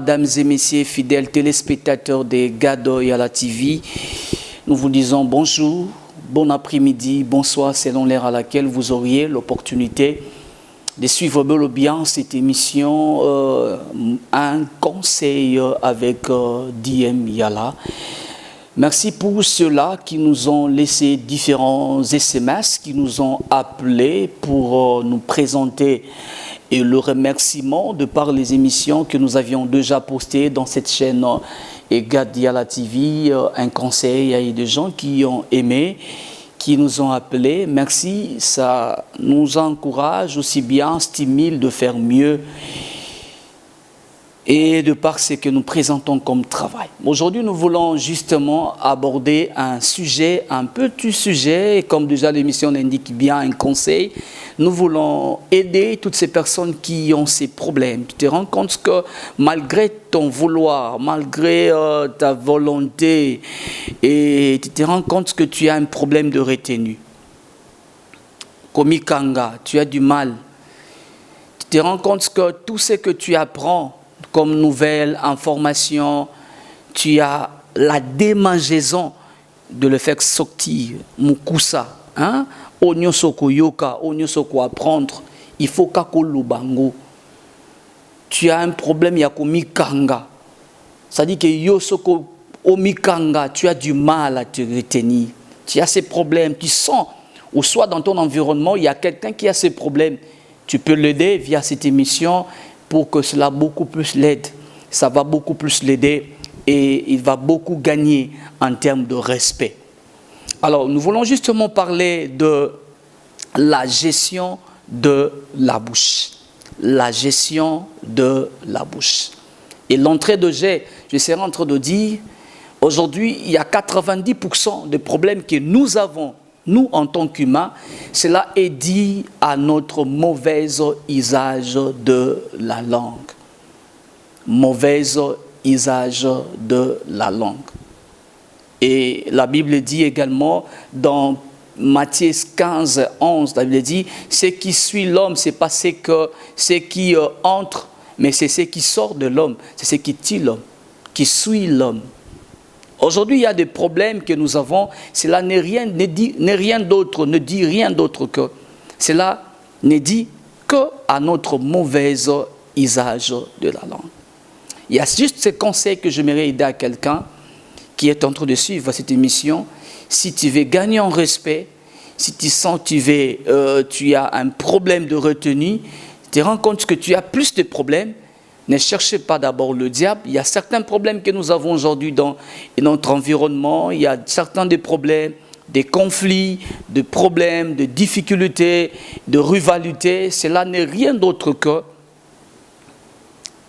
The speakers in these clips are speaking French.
Mesdames et messieurs, fidèles téléspectateurs des Gado Yala TV, nous vous disons bonjour, bon après-midi, bonsoir selon l'heure à laquelle vous auriez l'opportunité de suivre bel ou bien cette émission, un conseil avec DM Yala. Merci pour ceux-là qui nous ont laissé différents SMS, qui nous ont appelés pour nous présenter et le remerciement de par les émissions que nous avions déjà postées dans cette chaîne Gado Yala TV. Un conseil, il y a des gens qui ont aimé, qui nous ont appelés. Merci, ça nous encourage aussi bien, stimule de faire mieux et de par ce que nous présentons comme travail. Aujourd'hui, nous voulons justement aborder un sujet, un petit sujet, et comme déjà l'émission l'indique bien, un conseil. Nous voulons aider toutes ces personnes qui ont ces problèmes. Tu te rends compte que malgré ton vouloir, malgré ta volonté, et tu te rends compte que tu as un problème de retenue. Komikanga, tu as du mal. Tu te rends compte que tout ce que tu apprends comme nouvelle information, tu as la démangeaison de le faire sortir. Mukusa, hein? Onyo soko yoka, onyo soko apprendre, il faut kakolubango. Tu as un problème yakomikanga. Ça dit que yo soko omikanga, tu as du mal à te retenir. Tu as ces problèmes, tu sens, ou soit dans ton environnement, il y a quelqu'un qui a ces problèmes. Tu peux l'aider via cette émission pour que cela beaucoup plus l'aide. Ça va beaucoup plus l'aider et il va beaucoup gagner en termes de respect. Alors, nous voulons justement parler de la gestion de la bouche. La gestion de la bouche. Et l'entrée de jet, je serai en train de dire, aujourd'hui, il y a 90% des problèmes que nous avons, nous en tant qu'humains, cela est dit à notre mauvais usage de la langue. Mauvais usage de la langue. Et la Bible dit également dans Matthieu 15, 11, la Bible dit, ce qui suit l'homme, ce n'est pas ce qui entre, mais c'est ce qui sort de l'homme, c'est ce qui tue l'homme, qui suit l'homme. Aujourd'hui, il y a des problèmes que nous avons. Cela ne dit rien d'autre que cela ne dit que à notre mauvais usage de la langue. Il y a juste ce conseil que j'aimerais aider à quelqu'un qui est en train de suivre cette émission. Si tu veux gagner en respect, si tu sens que tu as un problème de retenue, tu te rends compte que tu as plus de problèmes. Ne cherchez pas d'abord le diable. Il y a certains problèmes que nous avons aujourd'hui dans notre environnement. Il y a certains des problèmes, des conflits, des problèmes, de difficultés, de rivalités. Cela n'est rien d'autre que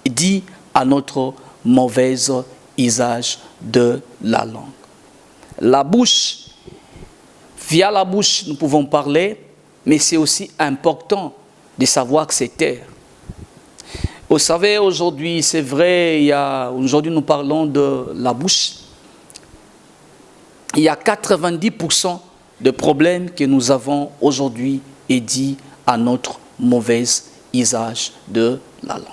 dit à notre mauvais usage de la langue. La bouche, via la bouche, nous pouvons parler, mais c'est aussi important de savoir que c'est taire. Vous savez, aujourd'hui, c'est vrai, aujourd'hui nous parlons de la bouche. Il y a 90% de problèmes que nous avons aujourd'hui est dit à notre mauvais usage de la langue.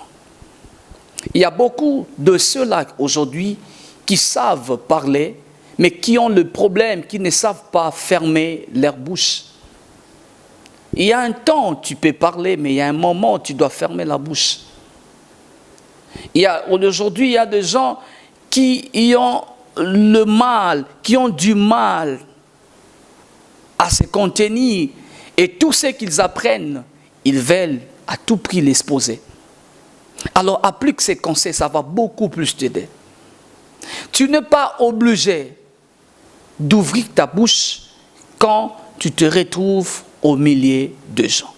Il y a beaucoup de ceux-là aujourd'hui qui savent parler, mais qui ont le problème, qui ne savent pas fermer leur bouche. Il y a un temps, tu peux parler, mais il y a un moment, tu dois fermer la bouche. Aujourd'hui, il y a des gens qui ont le mal, qui ont du mal à se contenir. Et tout ce qu'ils apprennent, ils veulent à tout prix l'exposer. Alors, applique ces conseils, ça va beaucoup plus t'aider. Tu n'es pas obligé d'ouvrir ta bouche quand tu te retrouves au milieu de gens.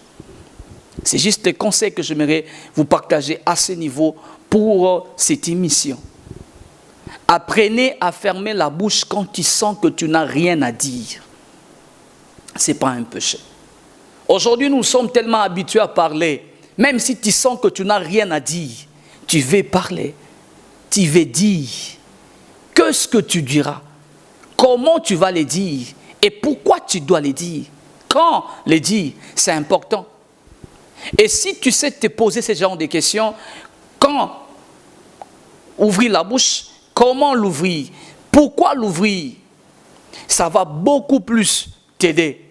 C'est juste les conseils que j'aimerais vous partager à ce niveau pour cette émission. Apprenez à fermer la bouche quand tu sens que tu n'as rien à dire. Ce n'est pas un péché. Aujourd'hui, nous sommes tellement habitués à parler. Même si tu sens que tu n'as rien à dire, tu veux parler. Tu veux dire. Qu'est-ce que tu diras? Comment tu vas les dire? Et pourquoi tu dois les dire? Quand les dire? C'est important. Et si tu sais te poser ce genre de questions, quand Ouvrir la bouche, comment l'ouvrir? Pourquoi l'ouvrir? Ça va beaucoup plus t'aider.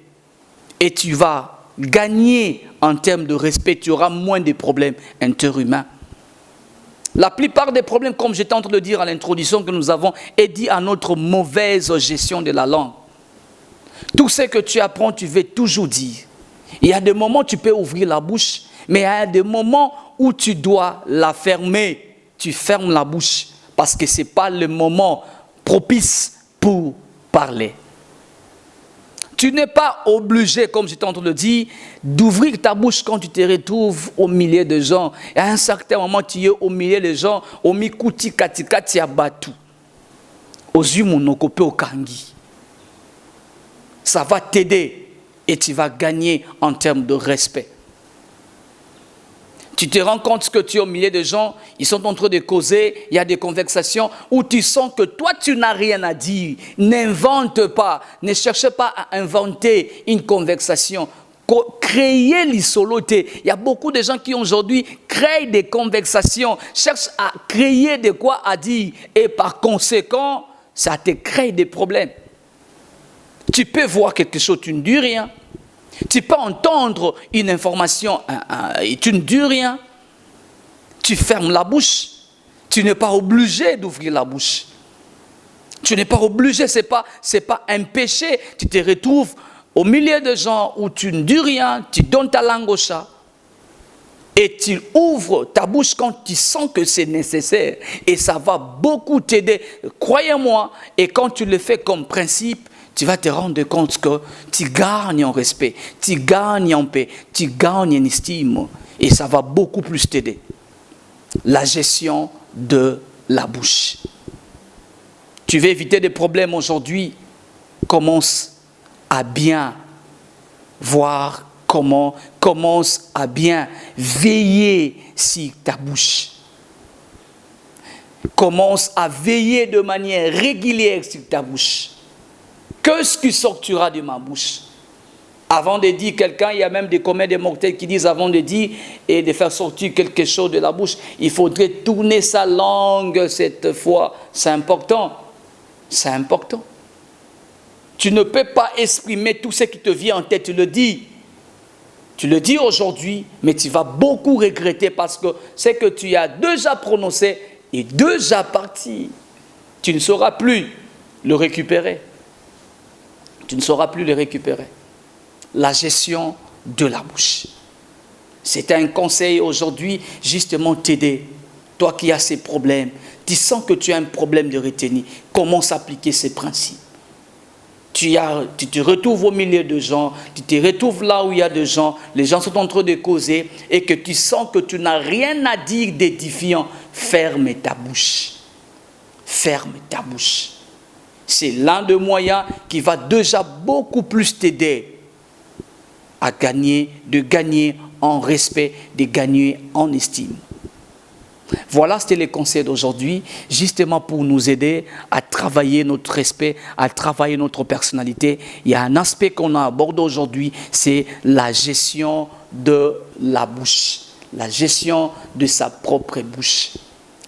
Et tu vas gagner en termes de respect. Tu auras moins de problèmes interhumains. La plupart des problèmes, comme j'étais en train de dire à l'introduction que nous avons, est dû à notre mauvaise gestion de la langue. Tout ce que tu apprends, tu veux toujours dire. Il y a des moments où tu peux ouvrir la bouche, mais il y a des moments où tu dois la fermer. Tu fermes la bouche parce que ce n'est pas le moment propice pour parler. Tu n'es pas obligé, comme j'étais en train de dire, d'ouvrir ta bouche quand tu te retrouves au milieu de gens. Et à un certain moment, tu es au milieu des gens, au mikuti katika tiabatu, aux yumonokope au kangi. Ça va t'aider et tu vas gagner en termes de respect. Tu te rends compte que tu es au milieu de gens, ils sont en train de causer, il y a des conversations où tu sens que toi, tu n'as rien à dire. N'invente pas, ne cherche pas à inventer une conversation. Créer l'isoloté. Il y a beaucoup de gens qui aujourd'hui créent des conversations, cherchent à créer de quoi à dire et par conséquent, ça te crée des problèmes. Tu peux voir quelque chose, tu ne dis rien. Tu peux entendre une information et tu ne dis rien. Tu fermes la bouche. Tu n'es pas obligé d'ouvrir la bouche. Tu n'es pas obligé, ce n'est pas un péché. Tu te retrouves au milieu de gens où tu ne dis rien, tu donnes ta langue au chat. Et tu ouvres ta bouche quand tu sens que c'est nécessaire. Et ça va beaucoup t'aider. Croyez-moi, et quand tu le fais comme principe, tu vas te rendre compte que tu gagnes en respect, tu gagnes en paix, tu gagnes en estime. Et ça va beaucoup plus t'aider. La gestion de la bouche. Tu veux éviter des problèmes aujourd'hui, commence à bien voir commence à bien veiller sur ta bouche. Commence à veiller de manière régulière sur ta bouche. Qu'est-ce qui sortira de ma bouche? Avant de dire quelqu'un, il y a même des communs des mortels qui disent avant de dire et de faire sortir quelque chose de la bouche, il faudrait tourner sa langue cette fois. C'est important. C'est important. Tu ne peux pas exprimer tout ce qui te vient en tête, tu le dis. Tu le dis aujourd'hui, mais tu vas beaucoup regretter parce que ce que tu as déjà prononcé est déjà parti. Tu ne sauras plus le récupérer. Tu ne sauras plus le récupérer. La gestion de la bouche. C'est un conseil aujourd'hui, justement t'aider. Toi qui as ces problèmes, tu sens que tu as un problème de retenue. Commence à appliquer ces principes. Tu te retrouves au milieu de gens, tu te retrouves là où il y a des gens, les gens sont en train de causer et que tu sens que tu n'as rien à dire d'édifiant. Ferme ta bouche. Ferme ta bouche. C'est l'un des moyens qui va déjà beaucoup plus t'aider à gagner, de gagner en respect, de gagner en estime. Voilà, c'était les conseils d'aujourd'hui, justement pour nous aider à travailler notre respect, à travailler notre personnalité. Il y a un aspect qu'on a abordé aujourd'hui, c'est la gestion de la bouche, la gestion de sa propre bouche.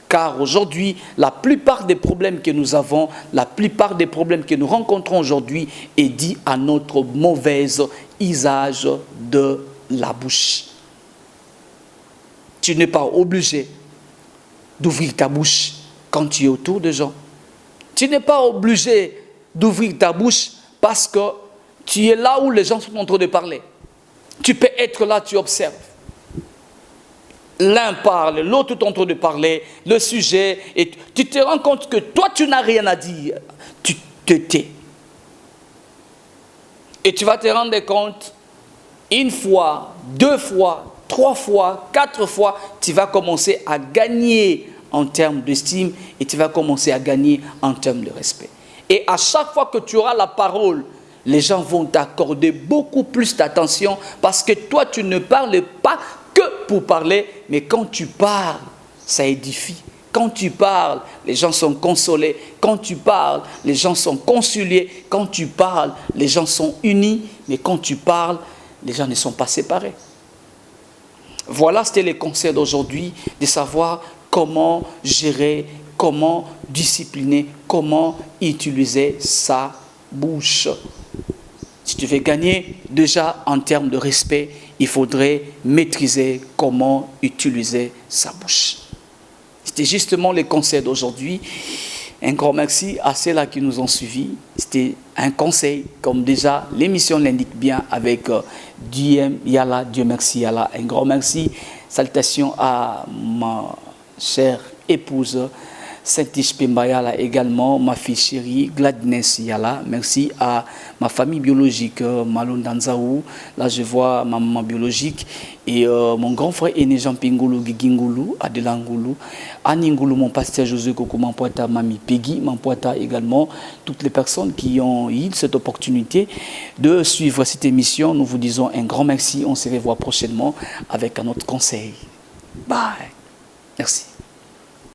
Car aujourd'hui, la plupart des problèmes que nous avons, la plupart des problèmes que nous rencontrons aujourd'hui est dû à notre mauvais usage de la bouche. Tu n'es pas obligé d'ouvrir ta bouche quand tu es autour de gens. Tu n'es pas obligé d'ouvrir ta bouche parce que tu es là où les gens sont en train de parler. Tu peux être là, tu observes. L'un parle, l'autre est en train de parler, le sujet, et tu te rends compte que toi, tu n'as rien à dire. Tu te tais. Et tu vas te rendre compte, une fois, deux fois, 3 fois, 4 fois, tu vas commencer à gagner en termes d'estime et tu vas commencer à gagner en termes de respect. Et à chaque fois que tu auras la parole, les gens vont t'accorder beaucoup plus d'attention parce que toi, tu ne parles pas que pour parler, mais quand tu parles, ça édifie. Quand tu parles, les gens sont consolés. Quand tu parles, les gens sont conciliés. Quand tu parles, les gens sont unis. Mais quand tu parles, les gens ne sont pas séparés. Voilà, c'était les conseils d'aujourd'hui, de savoir comment gérer comment discipliner, comment utiliser sa bouche. Si tu veux gagner, déjà en termes de respect, il faudrait maîtriser comment utiliser sa bouche. C'était justement les conseils d'aujourd'hui. Un grand merci à ceux-là qui nous ont suivis. C'était un conseil, comme déjà l'émission l'indique bien, avec Dieu Yala, Dieu merci Yala. Un grand merci. Salutations à ma chère épouse Saint-Tiche Pemba Yala, également ma fille chérie Gladness Yala. Merci à ma famille biologique Malon Danzaou. Là je vois ma maman biologique et mon grand frère aîné Jean Pingulu Gigingulu Adelangulu, Aningulu, mon pasteur José Koko Mampoata, Mami Peggy Mampoata, également toutes les personnes qui ont eu cette opportunité de suivre cette émission. Nous vous disons un grand merci. On se revoit prochainement avec un autre conseil. Bye. Merci.